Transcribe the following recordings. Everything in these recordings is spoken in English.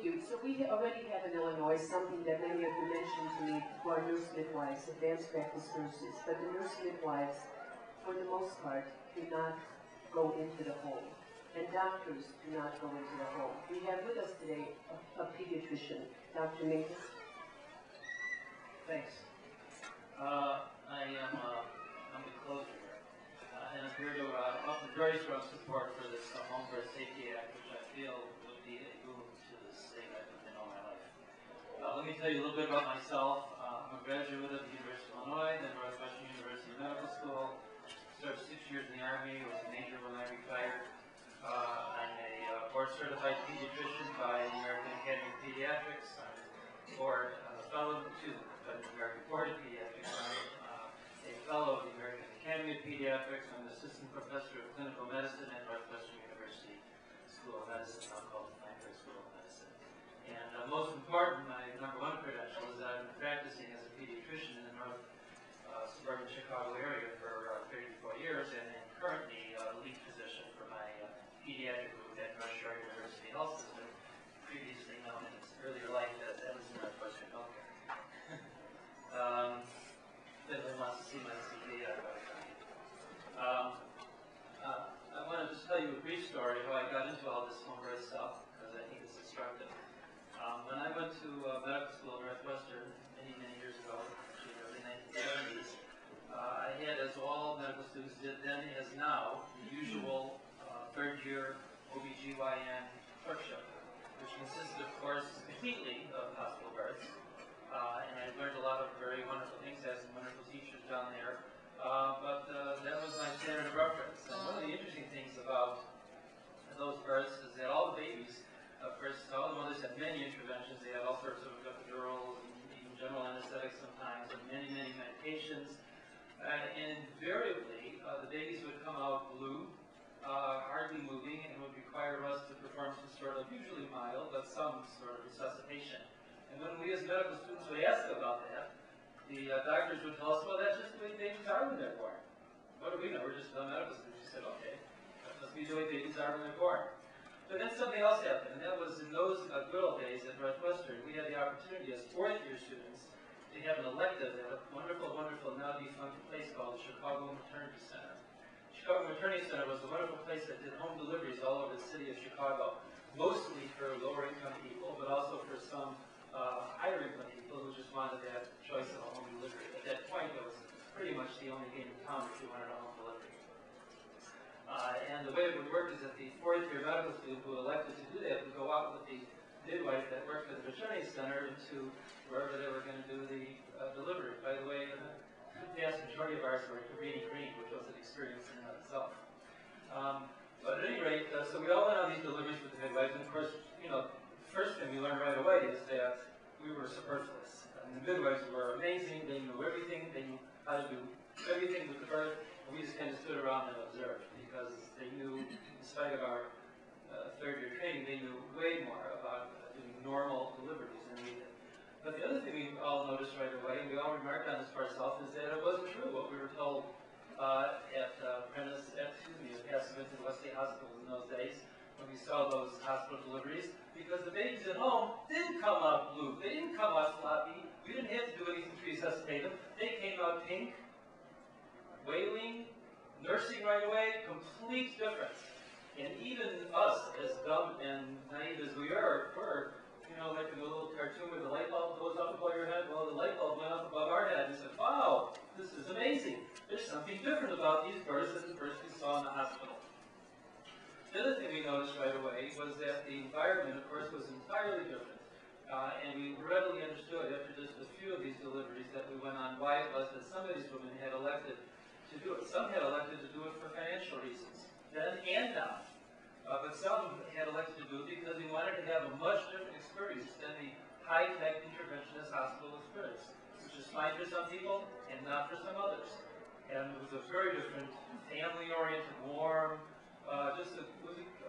you. So we already have in Illinois something that many of you mentioned to me who are nurse midwives, advanced practice nurses. But the nurse midwives, for the most part, do not go into the home. And doctors do not go into the home. We have with us today a pediatrician, Dr. Minkus. Thanks. I'm the closer here. And I'm here to offer very strong support for this Home Birth Safety Act, which I feel would be a boon to the state I've been in all my life. Let me tell you a little bit about myself. I'm a graduate of the University of Illinois, then Northwestern University Medical School. Served 6 years in the Army, was a major when I retired. I'm a board-certified pediatrician by the American Academy of Pediatrics. I'm board fellow to the American Board of Pediatrics. I'm a fellow of the American Academy of Pediatrics. I'm an assistant professor of clinical medicine at Northwestern University School of Medicine, now called the Frankfurt School of Medicine. And most important, my #1 credential is that I've been practicing as a pediatrician in the North suburban Chicago area for 34 years, and am currently lead physician for my pediatric group at North Shore University Health System, previously known in its earlier life as Evanston Northwestern Healthcare. If anyone wants to see my CV, I want to just tell you a brief story how I got into all this home birth stuff, because I think it's instructive. When I went to medical school at Northwestern many years ago, actually in the early 1970s, I had, as all medical students did then as now, the usual third-year OBGYN clerkship, which consisted, of course, completely of hospital births. And I learned a lot of very wonderful things, had some wonderful teachers down there. But that was my standard of reference. And one of the interesting things about those births is that all the babies, first, all the mothers had many interventions. They had all sorts of epidurals, and even general anesthetics sometimes, and many medications. And invariably, the babies would come out blue, hardly moving, and would require us to perform some sort of, usually mild, but some sort of resuscitation. And when we as medical students would ask about that, the doctors would tell us, well, that's just the way babies are when they're born. What do we know? We're just medical students. We said, okay, that must be the way babies are when they're born. But then something else happened, and that was in those good old days at Northwestern, we had the opportunity as fourth-year students to have an elective at a wonderful, now defunct place called the Chicago Maternity Center. Chicago Maternity Center was a wonderful place that did home deliveries all over the city of Chicago, mostly for lower-income people, but also for some higher-income people who just wanted that choice of a home delivery. At that point, it was pretty much the only game in town if you wanted a home delivery. And the way it would work is that the fourth-year medical student who elected to do that would go out with the midwife that worked for the maternity center into wherever they were going to do the delivery. By the way, the vast majority of ours were really green, which was an experience in and of itself. But at any rate, so we all went on these deliveries with the midwives, and of course, you know, the first thing we learned right away is that we were superfluous. And the midwives were amazing. They knew everything. They knew how to do everything with the birth, and we just kind of stood around and observed, because they knew, in spite of our third-year training, they knew way more about doing normal deliveries than we did. But the other thing we all noticed right away, and we all remarked on this for ourselves, is that it wasn't true what we were told at Cassavetes Westlake Hospital in those days, when we saw those hospital deliveries, because the babies at home didn't come out blue. They didn't come out floppy. We didn't have to do anything to resuscitate them. They came out pink, wailing, nursing right away, complete difference. And even us, as dumb and naive as we were, you know, like in the little cartoon where the light bulb goes up above your head, well, the light bulb went up above our head and said, wow, this is amazing. There's something different about these births than the births we saw in the hospital. The other thing we noticed right away was that the environment, of course, was entirely different. And we readily understood after just a few of these deliveries that we went on why it was that some of these women had elected to do it. Some had elected to do it for financial reasons, then and now. But some had elected to do it because we wanted to have a much different experience than the high-tech interventionist hospital experience, which is fine for some people and not for some others. And it was a very different, family-oriented, warm, it was an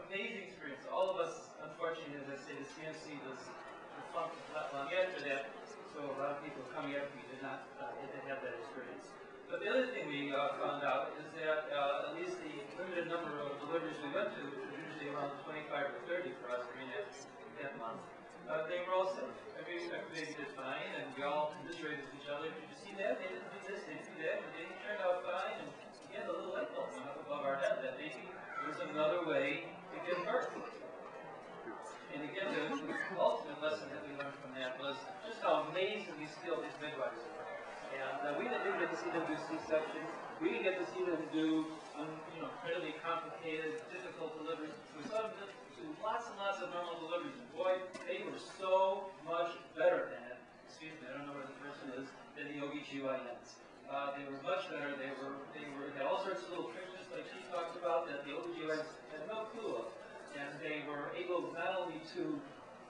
amazing experience. All of us, unfortunately, as I say, the CMC was defunct not long after that, so a lot of people coming after me did not have that experience. But the other thing we found out is that at least the limited number of deliveries we went to, which was usually around 25 or 30 for us during that month, other. Did you see that? They didn't do this, they didn't do that, but they turned out fine. And again, the little light bulb went up above our head that maybe there's another way to give birth. And again, the ultimate lesson that we learned from that was just how amazingly skilled these midwives are. And we didn't get to see them do C-sections. We didn't get to see them do, incredibly complicated, difficult deliveries. We saw them do lots and lots of normal deliveries. And boy, they were so much better than, excuse me, I don't know where the person is, than the OB-GYNs. They were much better. They had all sorts of little tricks, just like she talked about, that the OB-GYNs had no clue of. And they were able not only to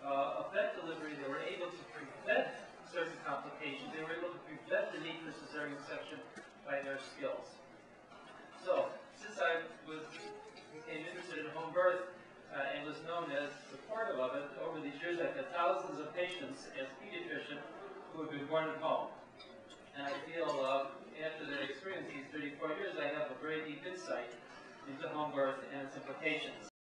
affect delivery, they were able to prevent certain complications. They were able to prevent the need for cesarean section by their skills. So, since I became interested in home birth and was known as supportive of it, over these years I've had thousands of patients as pediatrician who have been born at home. And I feel after that experience, these 34 years, I have a very deep insight into home birth and its implications.